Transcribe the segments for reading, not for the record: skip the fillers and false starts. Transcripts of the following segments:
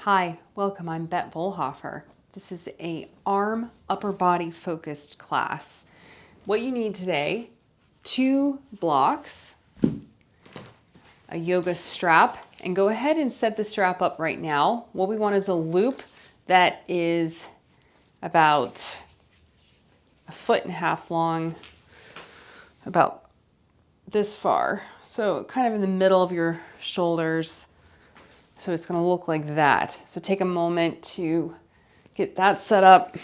Hi, welcome. I'm Bett This is a arm upper body focused class. What you need today, 2 blocks, a yoga strap, and go ahead and set the strap up right now. What we want is a loop that is about 1.5 feet long, about this far. So kind of in the middle of your shoulders. So it's going to look like that. So take a moment to get that set up,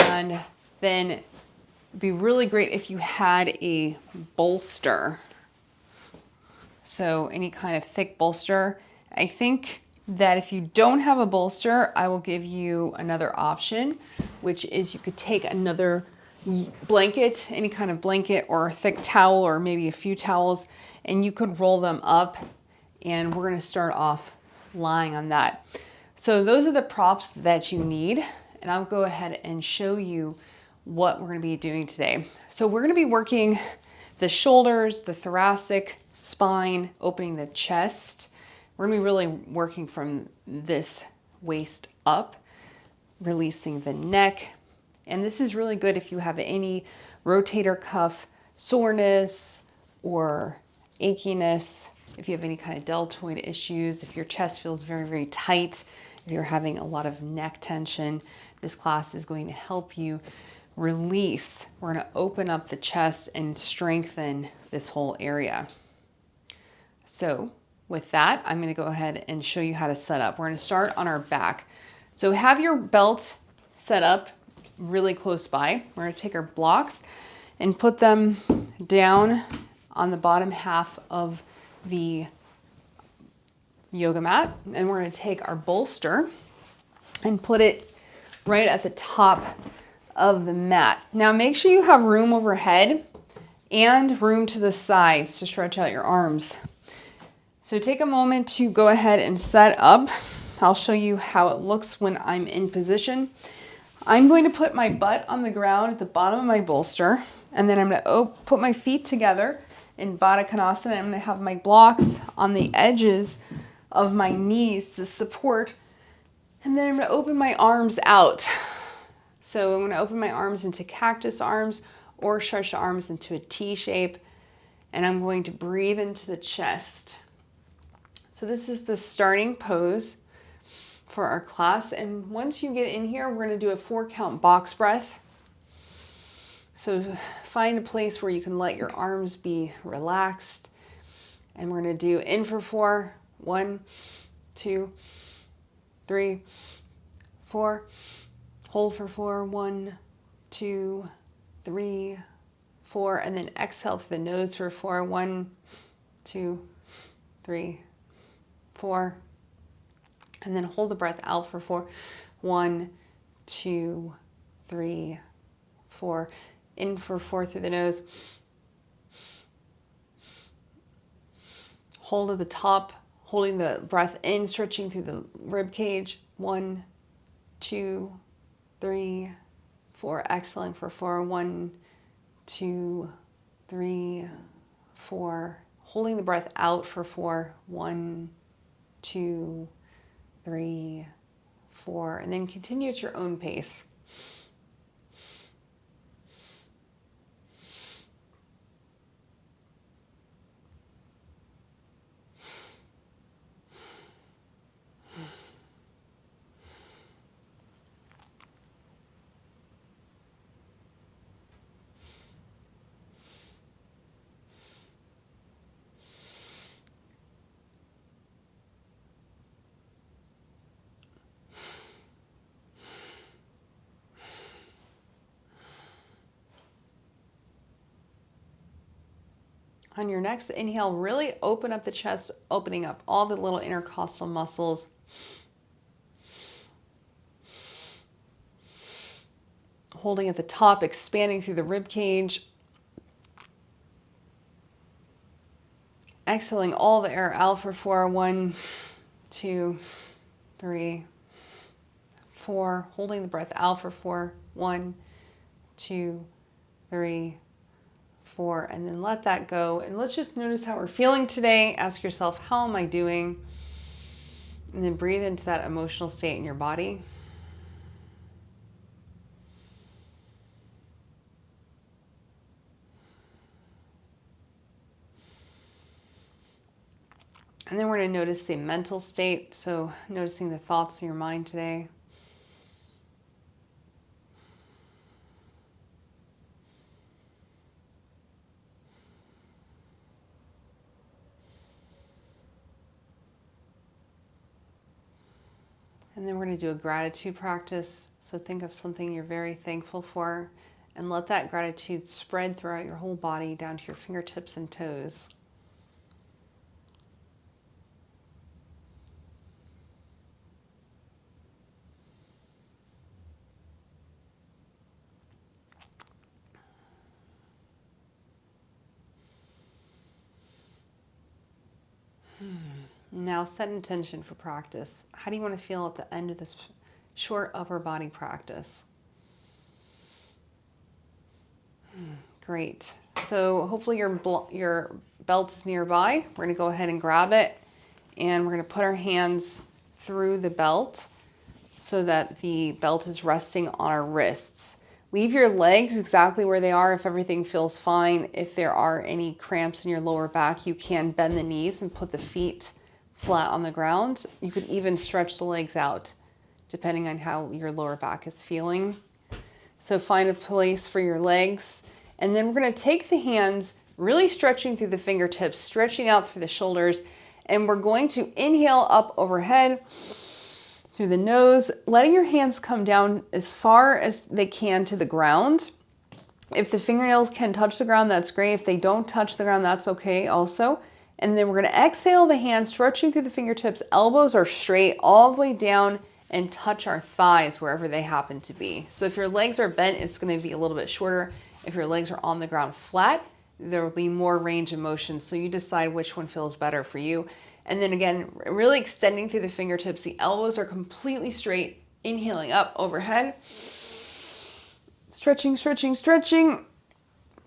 and then it'd be really great if you had a bolster. So any kind of thick bolster. I think that if you don't have a bolster, I will give you another option, which is you could take another blanket, any kind of blanket or a thick towel or maybe a few towels, and you could roll them up. And we're going to start off lying on that. So those are the props that you need. And I'll go ahead and show you what we're going to be doing today. So we're going to be working the shoulders, the thoracic, spine, opening the chest. We're going to be really working from this waist up, releasing the neck. And this is really good if you have any rotator cuff soreness or achiness. If you have any kind of deltoid issues, if your chest feels very, very tight, if you're having a lot of neck tension, this class is going to help you release. We're going to open up the chest and strengthen this whole area. So with that, I'm going to go ahead and show you how to set up. We're going to start on our back. So have your belt set up really close by. We're going to take our blocks and put them down on the bottom half of the yoga mat, and we're going to take our bolster and put it right at the top of the mat. Now make sure you have room overhead and room to the sides to stretch out your arms. So take a moment to go ahead and set up. I'll show you how it looks when I'm in position. I'm going to put my butt on the ground at the bottom of my bolster, and then I'm going to put my feet together in Baddha Konasana. I'm going to have my blocks on the edges of my knees to support, and then I'm going to open my arms out. So I'm going to open my arms into cactus arms or stretch the arms into a T shape, and I'm going to breathe into the chest. So this is the starting pose for our class, and once you get in here, we're going to do a 4-count box breath. So find a place where you can let your arms be relaxed. And we're going to do in for 4. 1, 2, 3, 4. Hold for 4. 1, 2, 3, 4. And then exhale through the nose for 4. 1, 2, 3, 4. And then hold the breath out for 4. 1, 2, 3, 4. In for 4 through the nose. Hold at the top, holding the breath in, stretching through the rib cage. 1, 2, 3, 4. Exhaling for 4. 1, 2, 3, 4. Holding the breath out for 4. 1, 2, 3, 4. And then continue at your own pace. On your next inhale, really open up the chest, opening up all the little intercostal muscles. Holding at the top, expanding through the rib cage. Exhaling all the air out for 4. 1, 2, 3, 4. Holding the breath out for 4. 1, 2, 3, 4. And then let that go. And let's just notice how we're feeling today. Ask yourself, how am I doing? And then breathe into that emotional state in your body. And then we're going to notice the mental state. So noticing the thoughts in your mind today. And then we're going to do a gratitude practice. So think of something you're very thankful for and let that gratitude spread throughout your whole body down to your fingertips and toes. Now set an intention for practice. How do you want to feel at the end of this short upper body practice? Great. So hopefully your belt is nearby. We're going to go ahead and grab it, and we're going to put our hands through the belt so that the belt is resting on our wrists. Leave your legs exactly where they are if everything feels fine. If there are any cramps in your lower back, you can bend the knees and put the feet flat on the ground. You could even stretch the legs out depending on how your lower back is feeling. So find a place for your legs. And then we're going to take the hands, really stretching through the fingertips, stretching out through the shoulders. And we're going to inhale up overhead through the nose, letting your hands come down as far as they can to the ground. If the fingernails can touch the ground, that's great. If they don't touch the ground, that's okay also. And then we're going to exhale the hands, stretching through the fingertips. Elbows are straight all the way down and touch our thighs wherever they happen to be. So if your legs are bent, it's going to be a little bit shorter. If your legs are on the ground flat, there will be more range of motion. So you decide which one feels better for you. And then again, really extending through the fingertips. The elbows are completely straight. Inhaling up overhead. Stretching, stretching, stretching.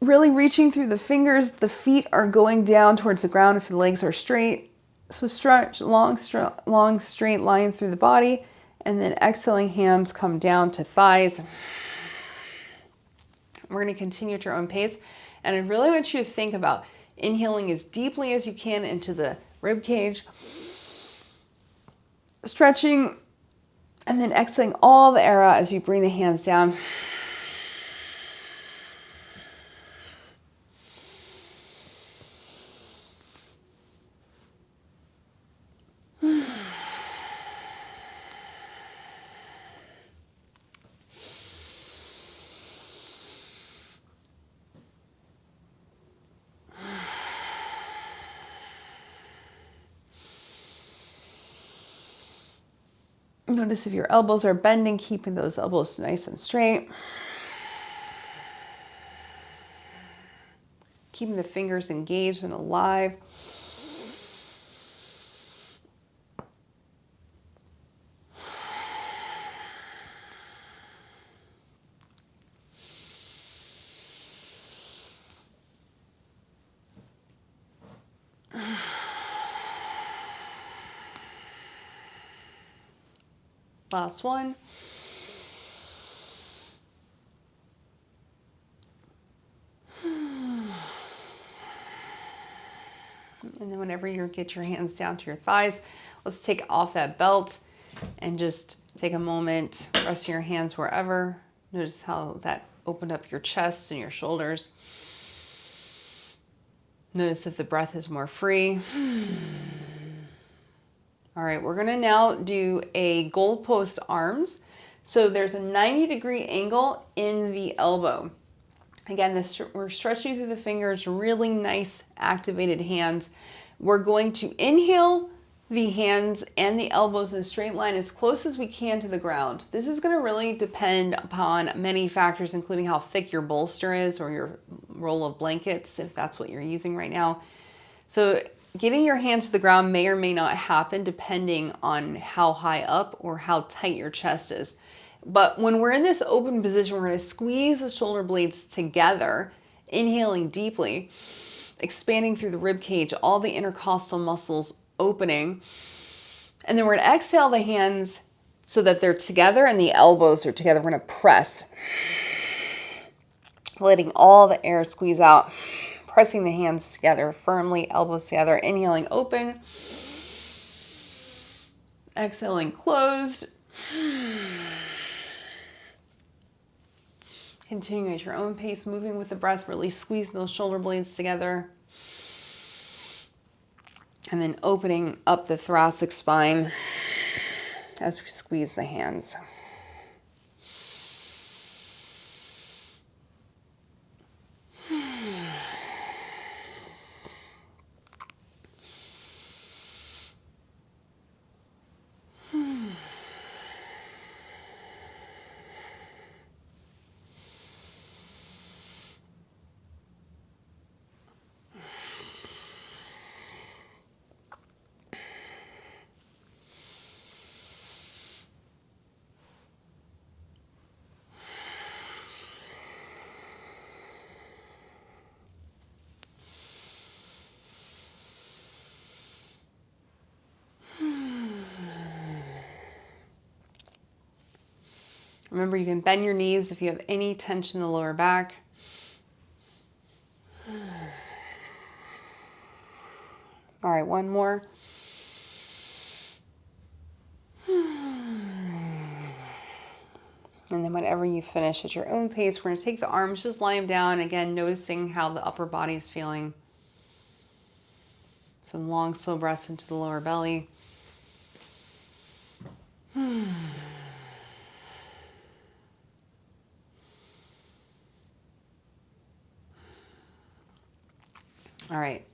Really reaching through the fingers. The feet are going down towards the ground if the legs are straight. So stretch, long straight line through the body. And then exhaling, hands come down to thighs. We're going to continue at your own pace. And I really want you to think about inhaling as deeply as you can into the rib cage. Stretching. And then exhaling all the air out as you bring the hands down. Notice if your elbows are bending, keeping those elbows nice and straight. Keeping the fingers engaged and alive. Last one. And then whenever you get your hands down to your thighs, let's take off that belt and just take a moment, rest your hands wherever. Notice how that opened up your chest and your shoulders. Notice if the breath is more free. All right, we're gonna now do a goalpost arms. So there's a 90-degree angle in the elbow. Again, we're stretching through the fingers, really nice activated hands. We're going to inhale the hands and the elbows in a straight line as close as we can to the ground. This is going to really depend upon many factors, including how thick your bolster is or your roll of blankets, if that's what you're using right now. So getting your hands to the ground may or may not happen depending on how high up or how tight your chest is. But when we're in this open position, we're going to squeeze the shoulder blades together, inhaling deeply, expanding through the rib cage, all the intercostal muscles opening. And then we're going to exhale the hands so that they're together and the elbows are together. We're going to press, letting all the air squeeze out, pressing the hands together firmly, elbows together, inhaling open, exhaling closed. Continuing at your own pace, moving with the breath, really squeezing those shoulder blades together. And then opening up the thoracic spine as we squeeze the hands. Remember, you can bend your knees if you have any tension in the lower back. All right, one more. And then whenever you finish at your own pace, we're going to take the arms, just lie them down. Again, noticing how the upper body is feeling. Some long, slow breaths into the lower belly. All right.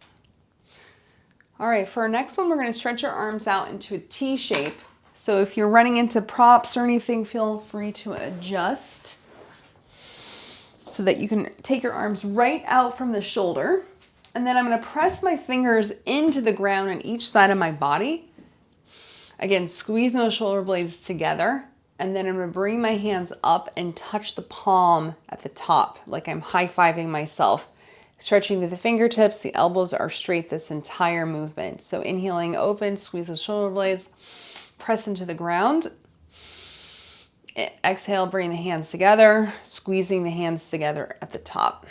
All right, for our next one, we're going to stretch our arms out into a T shape. So if you're running into props or anything, feel free to adjust so that you can take your arms right out from the shoulder. And then I'm going to press my fingers into the ground on each side of my body. Again, squeeze those shoulder blades together. And then I'm going to bring my hands up and touch the palm at the top, like I'm high-fiving myself. Stretching to the fingertips, the elbows are straight this entire movement. So inhaling open, squeeze the shoulder blades, press into the ground. Exhale, bring the hands together, squeezing the hands together at the top.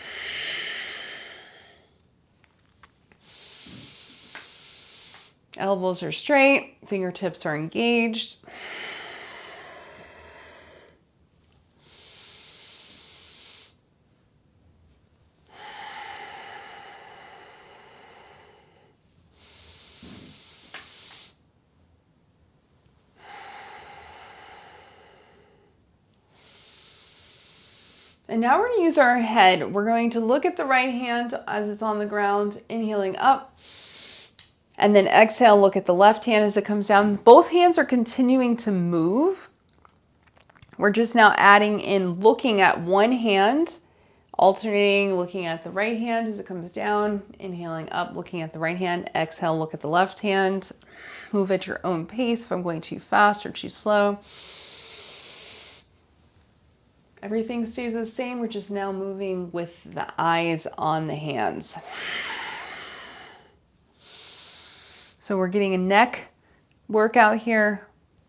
Elbows are straight, fingertips are engaged. And now we're going to use our head. We're going to look at the right hand as it's on the ground, inhaling up. And then exhale, look at the left hand as it comes down. Both hands are continuing to move. We're just now adding in looking at one hand, alternating, looking at the right hand as it comes down, inhaling up, looking at the right hand. Exhale, look at the left hand. Move at your own pace if I'm going too fast or too slow. Everything stays the same. We're just now moving with the eyes on the hands. So we're getting a neck workout here.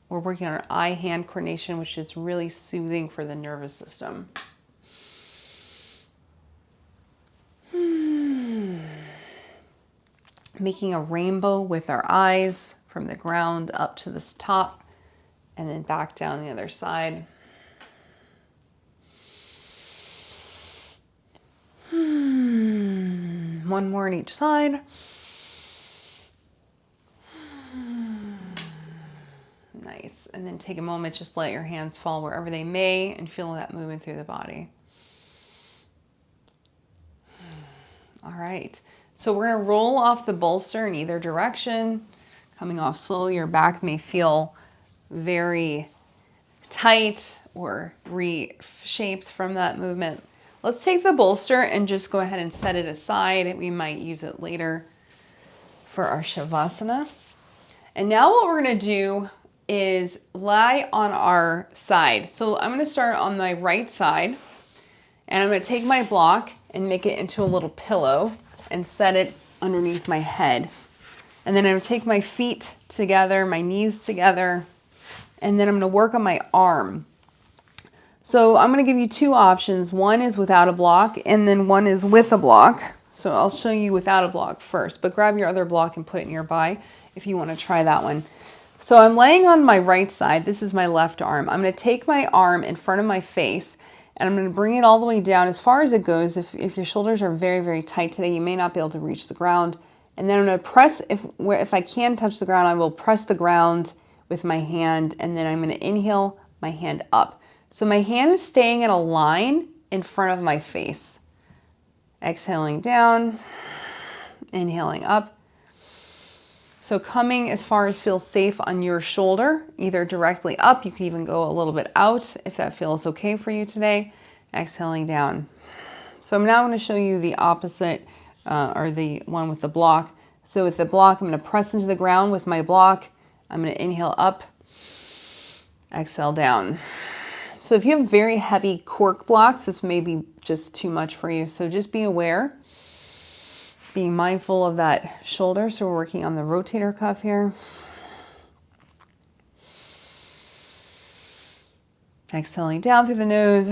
We're working on our eye-hand coordination, which is really soothing for the nervous system. Making a rainbow with our eyes from the ground up to this top and then back down the other side. One more on each side. Nice. And then take a moment, just let your hands fall wherever they may and feel that movement through the body. All right. So we're going to roll off the bolster in either direction. Coming off slowly, your back may feel very tight or reshaped from that movement. Let's take the bolster and just go ahead and set it aside. We might use it later for our Savasana. And now what we're going to do is lie on our side. So I'm going to start on my right side, and I'm going to take my block and make it into a little pillow and set it underneath my head. And then I'm gonna take my feet together, my knees together, and then I'm gonna work on my arm. So I'm gonna give you two options. One is without a block, and then one is with a block. So I'll show you without a block first, but grab your other block and put it nearby if you wanna try that one. So I'm laying on my right side. This is my left arm. I'm gonna take my arm in front of my face, and I'm gonna bring it all the way down as far as it goes. If your shoulders are very, very tight today, you may not be able to reach the ground. And then I'm gonna press, if I can touch the ground, I will press the ground with my hand, and then I'm gonna inhale my hand up. So my hand is staying in a line in front of my face. Exhaling down, inhaling up. So coming as far as feels safe on your shoulder, either directly up, you can even go a little bit out if that feels okay for you today. Exhaling down. So I'm now going to show you the opposite, or the one with the block. So with the block, I'm going to press into the ground with my block. I'm going to inhale up, exhale down. So if you have very heavy cork blocks, this may be just too much for you. So just be aware, being mindful of that shoulder. So we're working on the rotator cuff here. Exhaling down through the nose.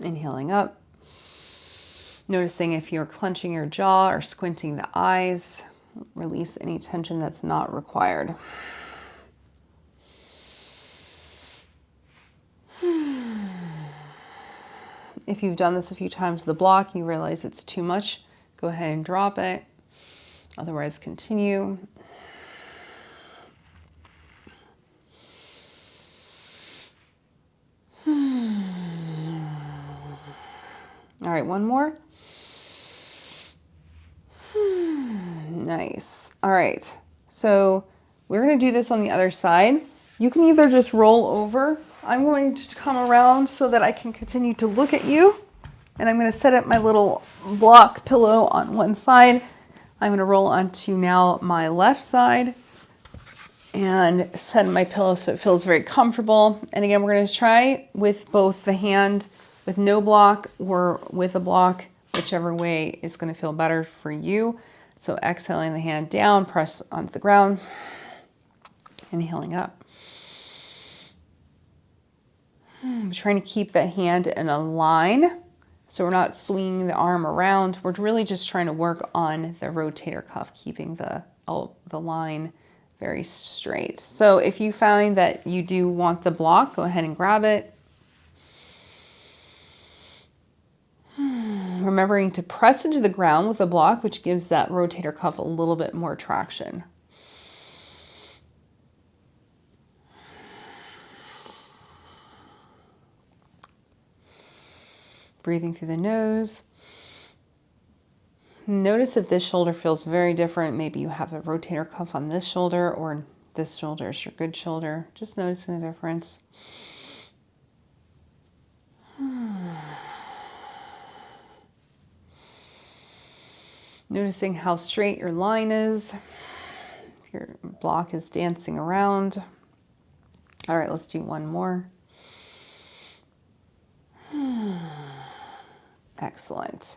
Inhaling up. Noticing if you're clenching your jaw or squinting the eyes. Release any tension that's not required. If you've done this a few times with the block, you realize it's too much, go ahead and drop it. Otherwise, continue. All right, one more. Nice. All right, so we're going to do this on the other side. You can either just roll over. I'm going to come around so that I can continue to look at you. And I'm going to set up my little block pillow on one side. I'm going to roll onto now my left side and set my pillow so it feels very comfortable. And again, we're going to try with both the hand with no block or with a block, whichever way is going to feel better for you. So exhaling the hand down, press onto the ground, inhaling up. I'm trying to keep that hand in a line. So we're not swinging the arm around. We're really just trying to work on the rotator cuff, keeping the line very straight. So if you find that you do want the block, go ahead and grab it. Remembering to press into the ground with the block, which gives that rotator cuff a little bit more traction. Breathing through the nose. Notice if this shoulder feels very different. Maybe you have a rotator cuff on this shoulder or this shoulder is your good shoulder. Just noticing the difference. Noticing how straight your line is. If your block is dancing around. All right, let's do one more. Excellent.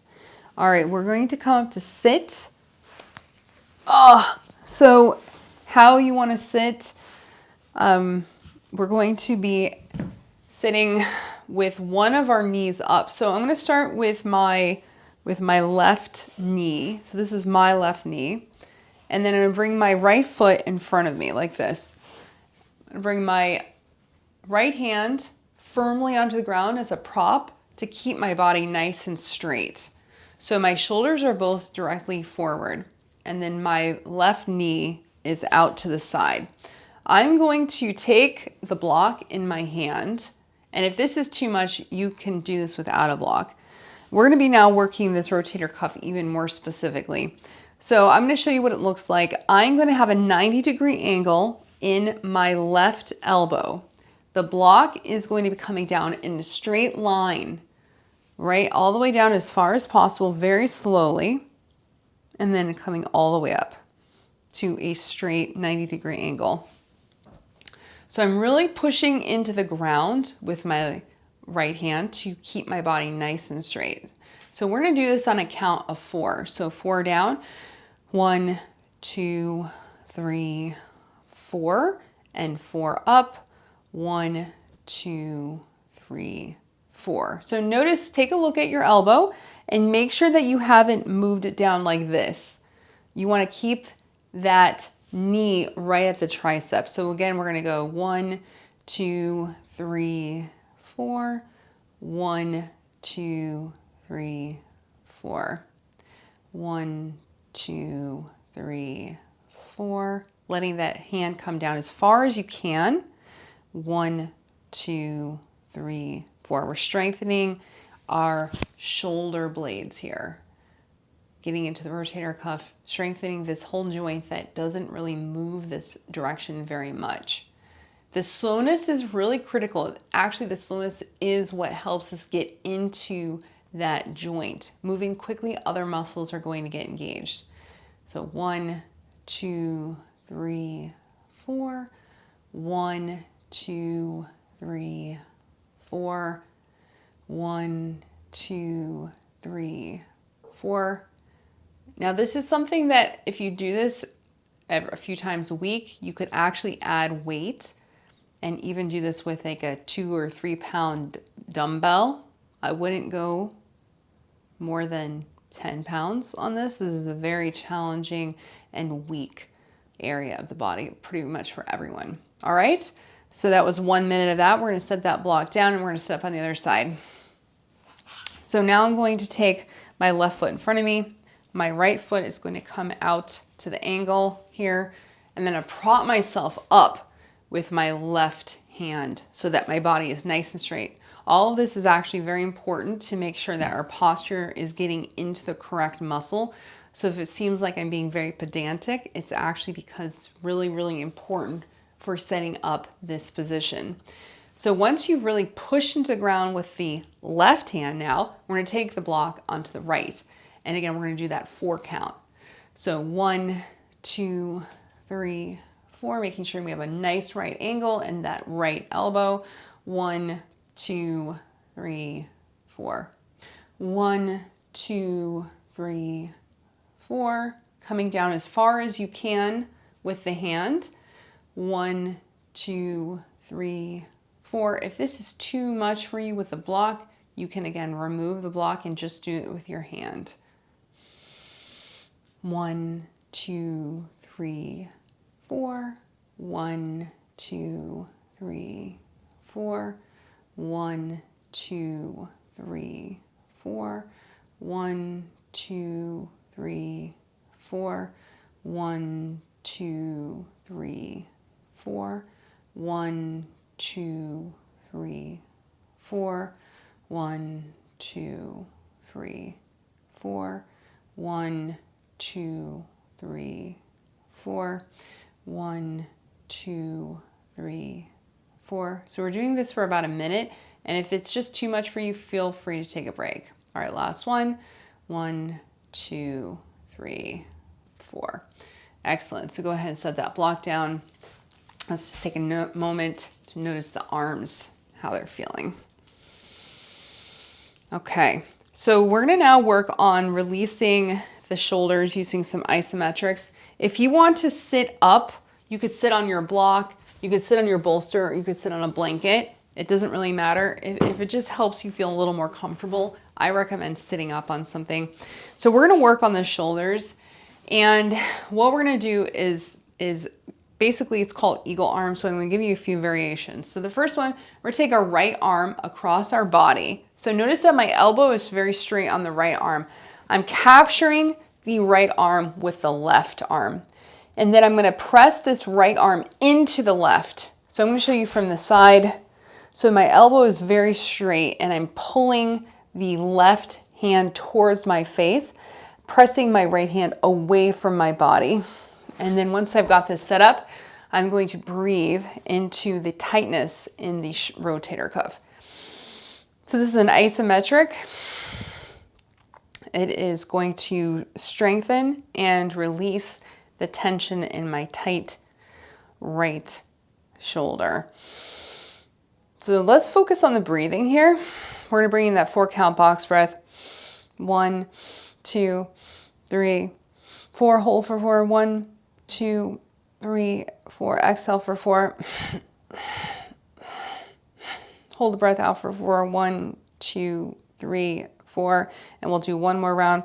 All right, we're going to come up to sit. So how you want to sit, we're going to be sitting with one of our knees up. So I'm going to start with my left knee. So this is my left knee. And then I'm going to bring my right foot in front of me like this. I'm going to bring my right hand firmly onto the ground as a prop to keep my body nice and straight. So my shoulders are both directly forward, and then my left knee is out to the side. I'm going to take the block in my hand, and if this is too much, you can do this without a block. We're going to be now working this rotator cuff even more specifically. So I'm going to show you what it looks like. I'm going to have a 90-degree angle in my left elbow. The block is going to be coming down in a straight line, right? All the way down as far as possible, very slowly, and then coming all the way up to a straight 90-degree angle. So I'm really pushing into the ground with my right hand to keep my body nice and straight. So we're going to do this on a count of 4. So 4 down. 1, 2, 3, 4, and 4 up. 1, 2, 3, 4. So notice, take a look at your elbow and make sure that you haven't moved it down like this. You want to keep that knee right at the tricep. So again, we're going to go 1, 2, 3, 4. 1, 2, 3, 4. 1, 2, 3, 4. Letting that hand come down as far as you can. 1, 2, 3, 4. We're strengthening our shoulder blades here. Getting into the rotator cuff, strengthening this whole joint that doesn't really move this direction very much. The slowness is really critical. Actually, the slowness is what helps us get into that joint. Moving quickly, other muscles are going to get engaged. So 1, 2, 3, 4. 1, 2, 3, 4. 1, 2, 3, 4. Now this is something that if you do this a few times a week, you could actually add weight and even do this with like a 2 or 3 pound dumbbell. I wouldn't go more than 10 pounds on this. This is a very challenging and weak area of the body, pretty much for everyone. All right, so that was 1 minute of that. We're gonna set that block down and we're gonna set up on the other side. So now I'm going to take my left foot in front of me. My right foot is going to come out to the angle here, and then I prop myself up with my left hand so that my body is nice and straight. All of this is actually very important to make sure that our posture is getting into the correct muscle. So if it seems like I'm being very pedantic, it's actually because it's really, really important for setting up this position. So once you've really pushed into the ground with the left hand now, we're gonna take the block onto the right. And again, we're gonna do that 4 count. So 1, 2, 3, 4, making sure we have a nice right angle and that right elbow. 1, 2, 3, 4. 1, 2, 3, 4. Coming down as far as you can with the hand. 1, 2, 3, 4. If this is too much for you with the block, you can again remove the block and just do it with your hand. 1, 2, 3, 4. 1, 2, 3, 4. 1, 2, 3, 4. 1, 2, 3, 4. 1, 2, 3, 4. 1, 2, 3, 4. 1, 2, 3, 4. 1, 2, 3, 4. 1, 2, 3, 4. So we're doing this for about a minute, and if it's just too much for you, feel free to take a break. All right, last one. 1, 2, 3, 4. Excellent. So go ahead and set that block down. Let's just take a moment to notice the arms, how they're feeling. Okay, so we're gonna now work on releasing the shoulders using some isometrics. If you want to sit up, you could sit on your block, you could sit on your bolster, or you could sit on a blanket. It doesn't really matter. If it just helps you feel a little more comfortable, I recommend sitting up on something. So we're gonna work on the shoulders, and what we're gonna do is basically it's called eagle arm, so I'm gonna give you a few variations. So the first one, we're gonna take our right arm across our body. So notice that my elbow is very straight on the right arm. I'm capturing the right arm with the left arm. And then I'm gonna press this right arm into the left. So I'm gonna show you from the side. So my elbow is very straight and I'm pulling the left hand towards my face, pressing my right hand away from my body. And then once I've got this set up, I'm going to breathe into the tightness in the rotator cuff. So this is an isometric. It is going to strengthen and release the tension in my tight right shoulder. So let's focus on the breathing here. We're gonna bring in that 4 count box breath. 1, 2, 3, 4, hold for 4, 1, 2, 3, 4, exhale for 4. Hold the breath out for 4, 1, 2, 3, 4, and we'll do one more round.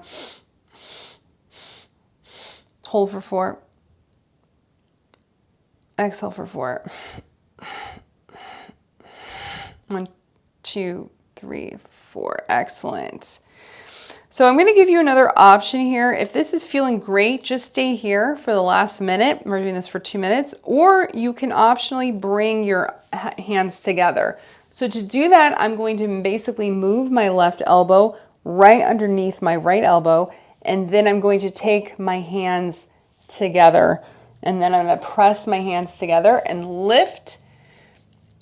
Hold for 4. Exhale for 4. 1, 2, 3, 4. Excellent. So I'm going to give you another option here. If this is feeling great, just stay here for the last minute. We're doing this for 2 minutes, or you can optionally bring your hands together. So to do that, I'm going to basically move my left elbow right underneath my right elbow, and then I'm going to take my hands together, and then I'm going to press my hands together and lift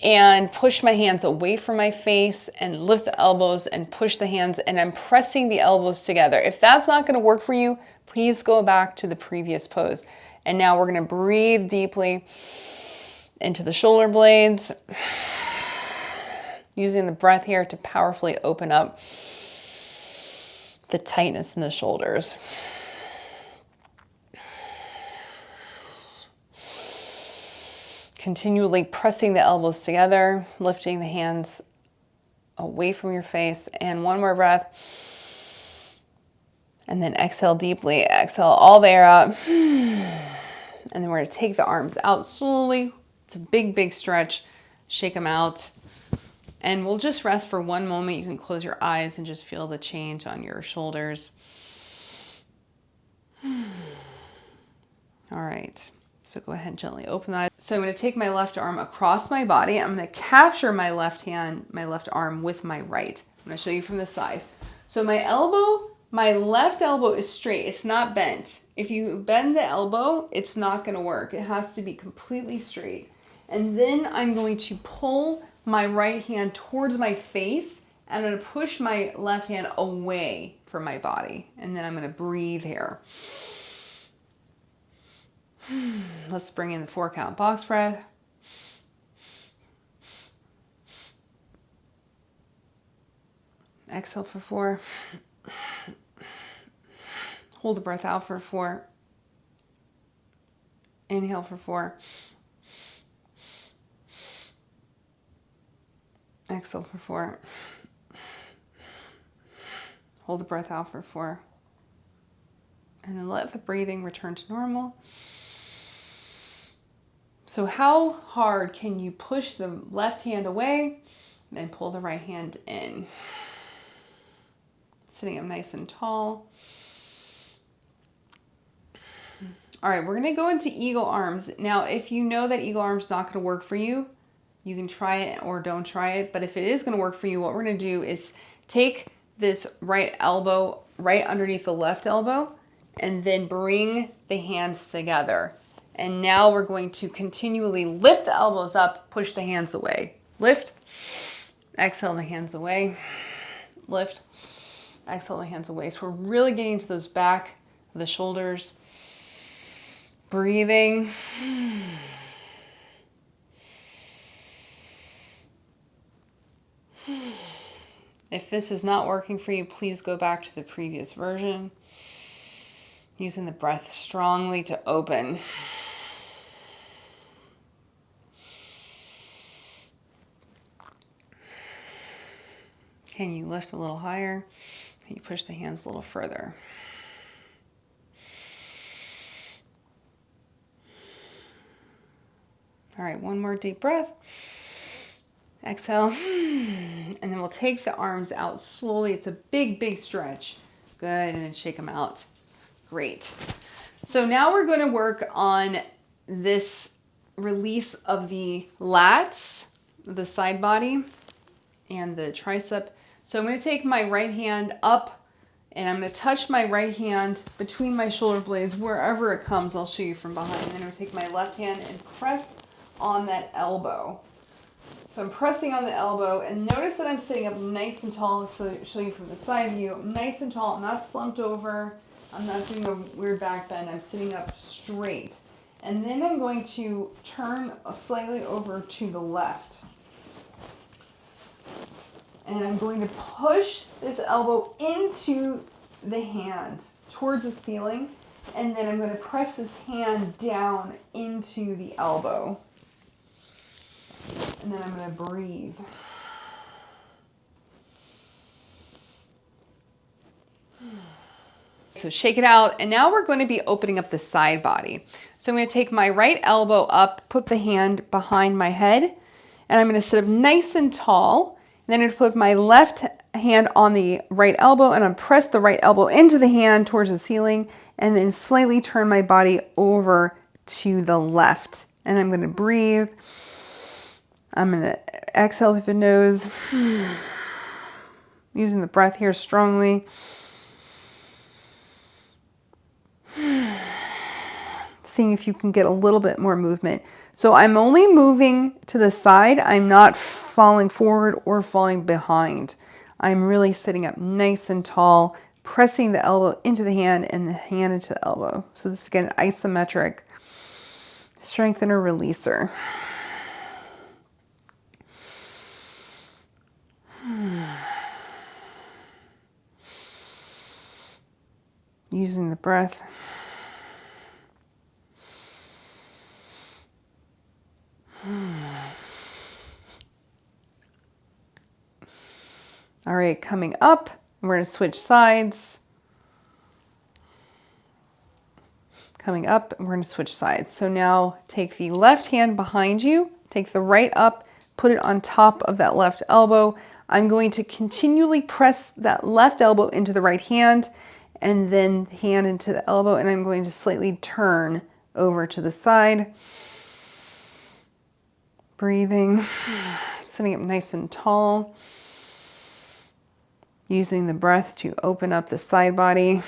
and push my hands away from my face and lift the elbows and push the hands, and I'm pressing the elbows together. If that's not going to work for you, please go back to the previous pose. And now we're going to breathe deeply into the shoulder blades, using the breath here to powerfully open up the tightness in the shoulders. Continually pressing the elbows together, lifting the hands away from your face, and one more breath. And then exhale deeply, exhale all the air out. And then we're gonna take the arms out slowly. It's a big, big stretch. Shake them out. And we'll just rest for one moment. You can close your eyes and just feel the change on your shoulders. All right. So go ahead and gently open the eyes. So I'm going to take my left arm across my body. I'm going to capture my left hand, my left arm with my right. I'm going to show you from the side. So my left elbow is straight. It's not bent. If you bend the elbow, it's not going to work. It has to be completely straight. And then I'm going to pull my right hand towards my face, and I'm going to push my left hand away from my body. And then I'm going to breathe here. Let's bring in the 4-count box breath. Exhale for 4. Hold the breath out for 4. Inhale for 4. Exhale for 4. Hold the breath out for 4. And then let the breathing return to normal. So how hard can you push the left hand away and then pull the right hand in? Sitting up nice and tall. All right, we're gonna go into eagle arms. Now, if you know that eagle arms is not gonna work for you, you can try it or don't try it. But if it is gonna work for you, what we're gonna do is take this right elbow right underneath the left elbow and then bring the hands together. And now we're going to continually lift the elbows up, push the hands away. Lift, exhale the hands away. Lift, exhale the hands away. So we're really getting to those back of the shoulders. Breathing. If this is not working for you, please go back to the previous version. Using the breath strongly to open. Can you lift a little higher? Can you push the hands a little further? All right, one more deep breath. Exhale. And then we'll take the arms out slowly. It's a big, big stretch. Good, and then shake them out. Great. So now we're going to work on this release of the lats, the side body, and the tricep. So I'm going to take my right hand up, and I'm going to touch my right hand between my shoulder blades, wherever it comes. I'll show you from behind. Then I'm going to take my left hand and press on that elbow. So I'm pressing on the elbow, and notice that I'm sitting up nice and tall. So I'll show you from the side view. I'm nice and tall. I'm not slumped over. I'm not doing a weird back bend. I'm sitting up straight. And then I'm going to turn slightly over to the left. And I'm going to push this elbow into the hand towards the ceiling. And then I'm going to press this hand down into the elbow. And then I'm going to breathe. So shake it out. And now we're going to be opening up the side body. So I'm going to take my right elbow up, put the hand behind my head, and I'm going to sit up nice and tall. And then I'm going to put my left hand on the right elbow, and I'm press the right elbow into the hand towards the ceiling, and then slightly turn my body over to the left. And I'm going to breathe. I'm going to exhale through the nose, using the breath here strongly. Seeing if you can get a little bit more movement. So I'm only moving to the side. I'm not falling forward or falling behind. I'm really sitting up nice and tall, pressing the elbow into the hand and the hand into the elbow. So this is again isometric strengthener releaser. Using the breath. All right, coming up, we're going to switch sides. Coming up, we're going to switch sides. So now take the left hand behind you, take the right up, put it on top of that left elbow. I'm going to continually press that left elbow into the right hand and then hand into the elbow, and I'm going to slightly turn over to the side. Breathing, sitting up nice and tall. Using the breath to open up the side body.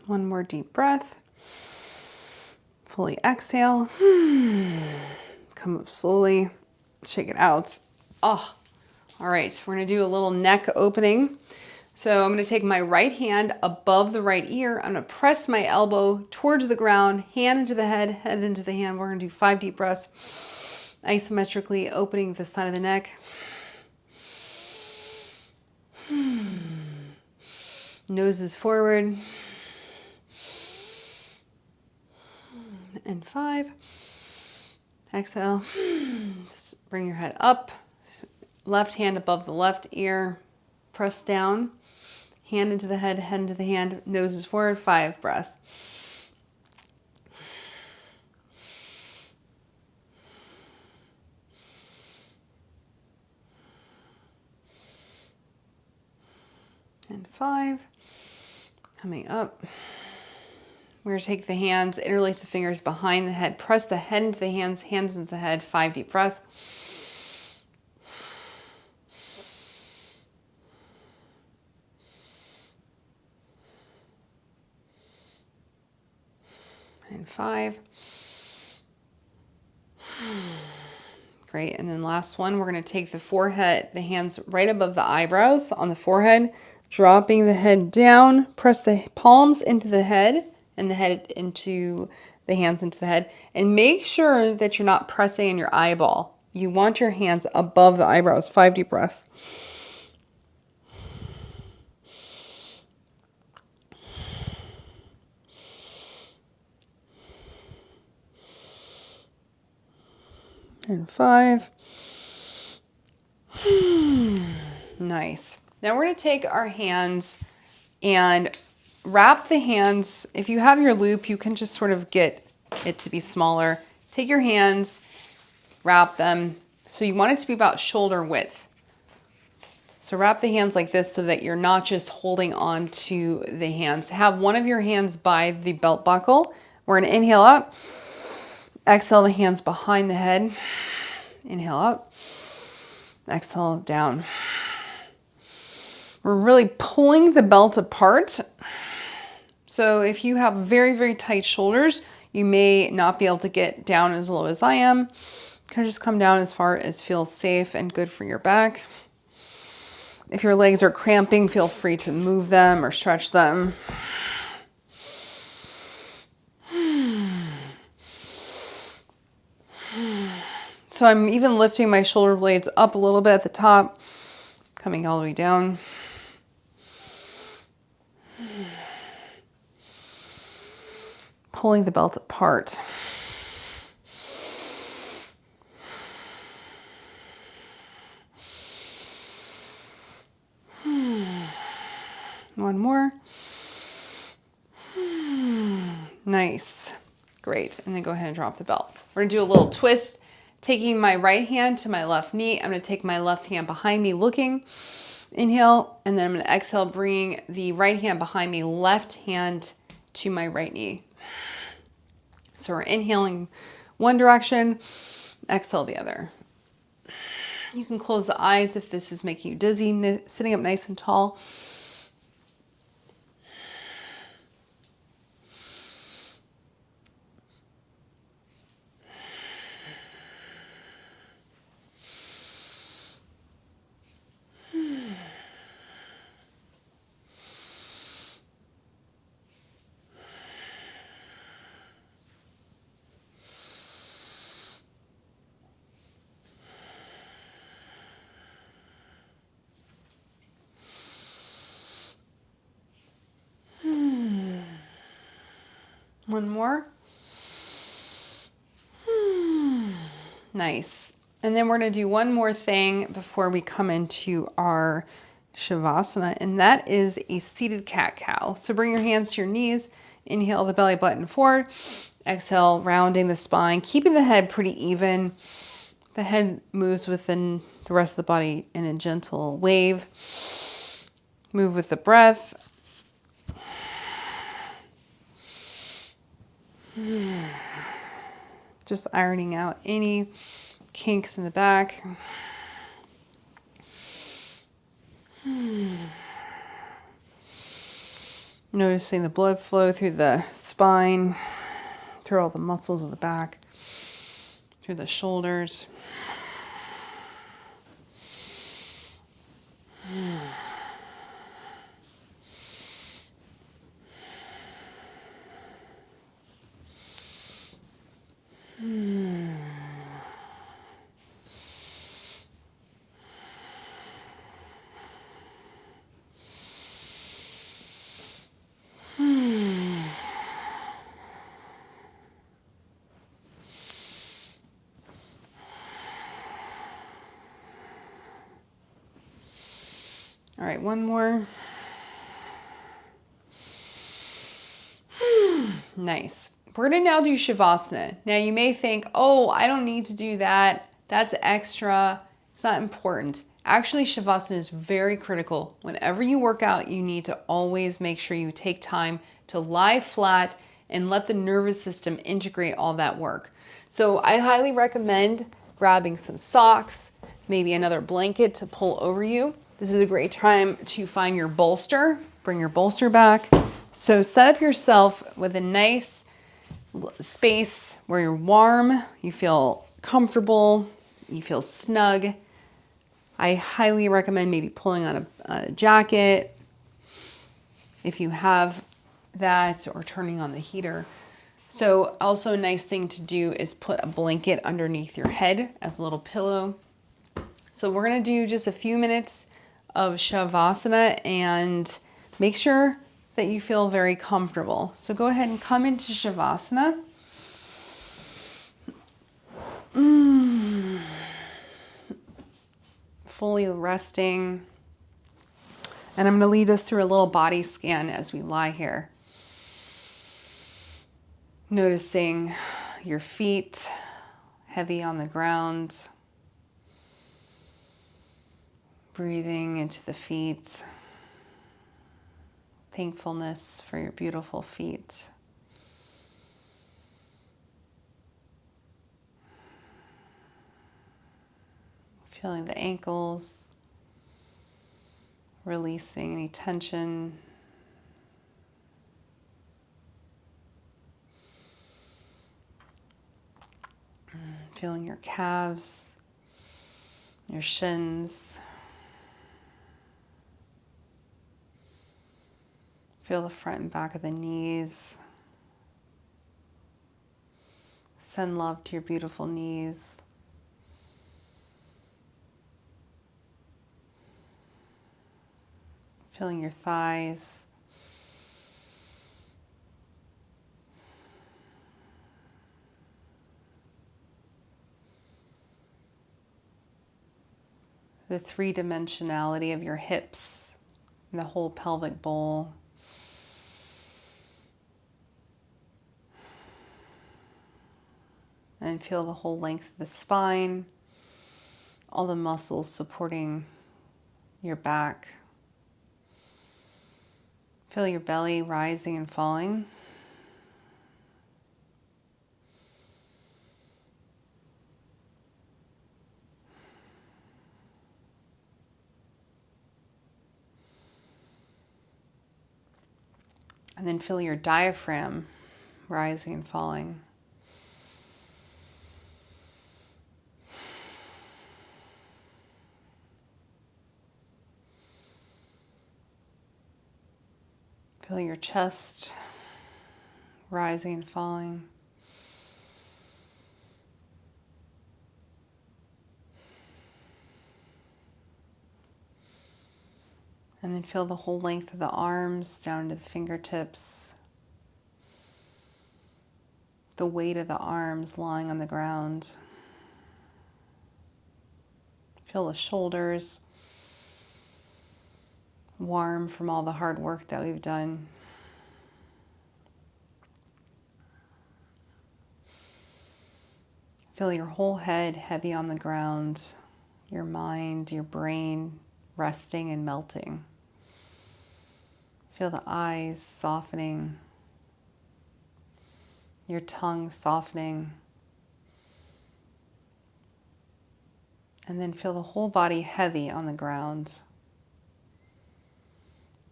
One more deep breath. Fully exhale. Come up slowly. Shake it out. Oh, all right. We're going to do a little neck opening. So I'm going to take my right hand above the right ear. I'm going to press my elbow towards the ground, hand into the head, head into the hand. We're going to do 5 deep breaths, isometrically opening the side of the neck. Nose is forward. And 5. Exhale. Bring your head up. Left hand above the left ear. Press down. Hand into the head, head into the hand. Nose is forward. 5 breaths. And 5. Coming up. We're going to take the hands, interlace the fingers behind the head, press the head into the hands, hands into the head, 5 deep breaths. And 5. Great, and then last one, we're going to take the forehead, the hands right above the eyebrows on the forehead, dropping the head down, press the palms into the head, and the head into the hands into the head, and make sure that you're not pressing in your eyeball. You want your hands above the eyebrows. 5 deep breaths. And 5. Nice. Now we're going to take our hands and wrap the hands. If you have your loop, you can just sort of get it to be smaller. Take your hands, wrap them. So you want it to be about shoulder width. So wrap the hands like this so that you're not just holding on to the hands. Have one of your hands by the belt buckle. We're going to inhale up. Exhale the hands behind the head. Inhale up. Exhale down. We're really pulling the belt apart. So if you have very, very tight shoulders, you may not be able to get down as low as I am. Kind of just come down as far as feels safe and good for your back. If your legs are cramping, feel free to move them or stretch them. So I'm even lifting my shoulder blades up a little bit at the top, coming all the way down. Pulling the belt apart. One more. Nice. Great. And then go ahead and drop the belt. We're going to do a little twist, taking my right hand to my left knee. I'm going to take my left hand behind me, looking. Inhale, and then I'm going to exhale, bring the right hand behind me, left hand to my right knee. So we're inhaling one direction, exhale the other. You can close the eyes if this is making you dizzy, sitting up nice and tall. One more. Nice. And then we're going to do one more thing before we come into our Savasana, and that is a seated cat-cow. So bring your hands to your knees, inhale the belly button forward, exhale, rounding the spine, keeping the head pretty even. The head moves within the rest of the body in a gentle wave. Move with the breath. Just ironing out any kinks in the back. Noticing the blood flow through the spine, through all the muscles of the back, through the shoulders. All right, one more. Nice. We're going to now do Shavasana. Now you may think, oh, I don't need to do that. That's extra. It's not important. Actually, Shavasana is very critical. Whenever you work out, you need to always make sure you take time to lie flat and let the nervous system integrate all that work. So I highly recommend grabbing some socks, maybe another blanket to pull over you. This is a great time to find your bolster. Bring your bolster back. So set up yourself with a nice space where you're warm, you feel comfortable, you feel snug. I highly recommend maybe pulling on a jacket if you have that, or turning on the heater. So also a nice thing to do is put a blanket underneath your head as a little pillow. So we're going to do just a few minutes of Shavasana and make sure that you feel very comfortable. So go ahead and come into Shavasana. Fully resting. And I'm going to lead us through a little body scan as we lie here. Noticing your feet heavy on the ground. Breathing into the feet. Thankfulness for your beautiful feet. Feeling the ankles. releasing any tension. Feeling your calves, your shins. Feel the front and back of the knees. Send love to your beautiful knees. Feeling your thighs. The three-dimensionality of your hips and the whole pelvic bowl. And feel the whole length of the spine, all the muscles supporting your back. Feel your belly rising and falling. And then feel your diaphragm rising and falling. Feel your chest rising and falling. And then feel the whole length of the arms down to the fingertips. The weight of the arms lying on the ground. Feel the shoulders warm from all the hard work that we've done. Feel your whole head heavy on the ground, your mind, your brain resting and melting. Feel the eyes softening, your tongue softening. And then feel the whole body heavy on the ground.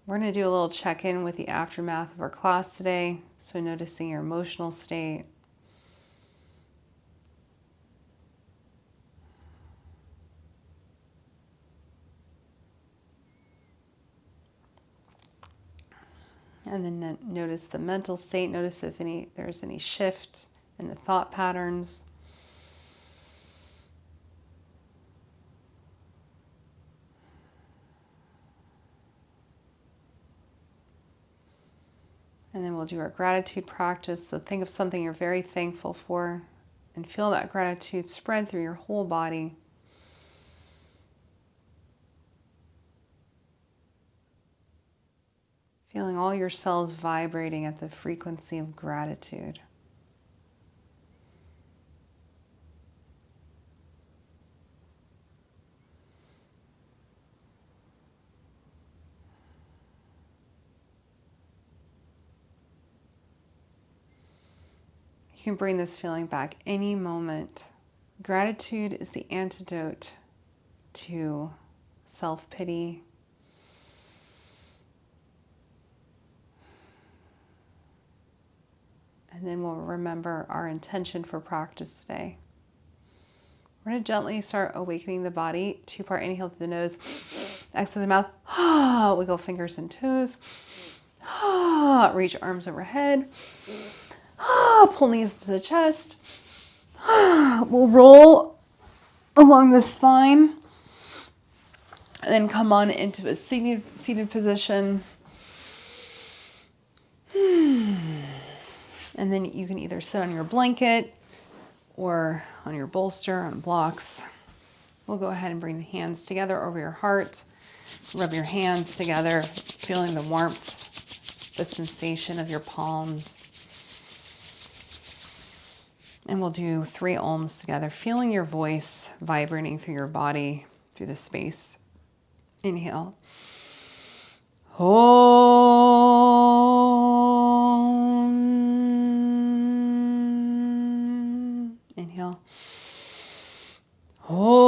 We're going to do a little check-in with the aftermath of our class today. So noticing your emotional state. And then notice the mental state. Notice if there's any shift in the thought patterns. And then we'll do our gratitude practice. So think of something you're very thankful for and feel that gratitude spread through your whole body. Feeling all your cells vibrating at the frequency of gratitude. You can bring this feeling back any moment. Gratitude is the antidote to self-pity. And then we'll remember our intention for practice today. We're going to gently start awakening the body. 2-part inhale through the nose, exhale through the mouth. Wiggle fingers and toes. Reach arms overhead. Pull knees to the chest. We'll roll along the spine. And then come on into a seated position. And then you can either sit on your blanket or on your bolster, on blocks. We'll go ahead and bring the hands together over your heart. Rub your hands together, feeling the warmth, the sensation of your palms. And we'll do 3 ohms together, feeling your voice vibrating through your body, through the space. Inhale. Om. Inhale. Om.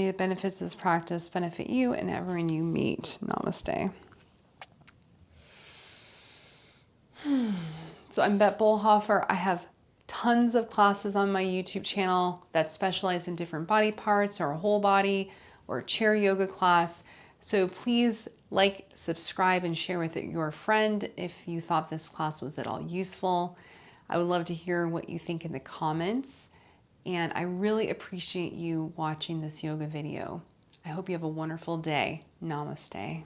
the benefits of this practice benefit you and everyone you meet. Namaste. So I'm Bett Bolhofer. I have tons of classes on my YouTube channel that specialize in different body parts or a whole body or a chair yoga class. So please like, subscribe, and share with your friend if you thought this class was at all useful. I would love to hear what you think in the comments. And I really appreciate you watching this yoga video. I hope you have a wonderful day. Namaste.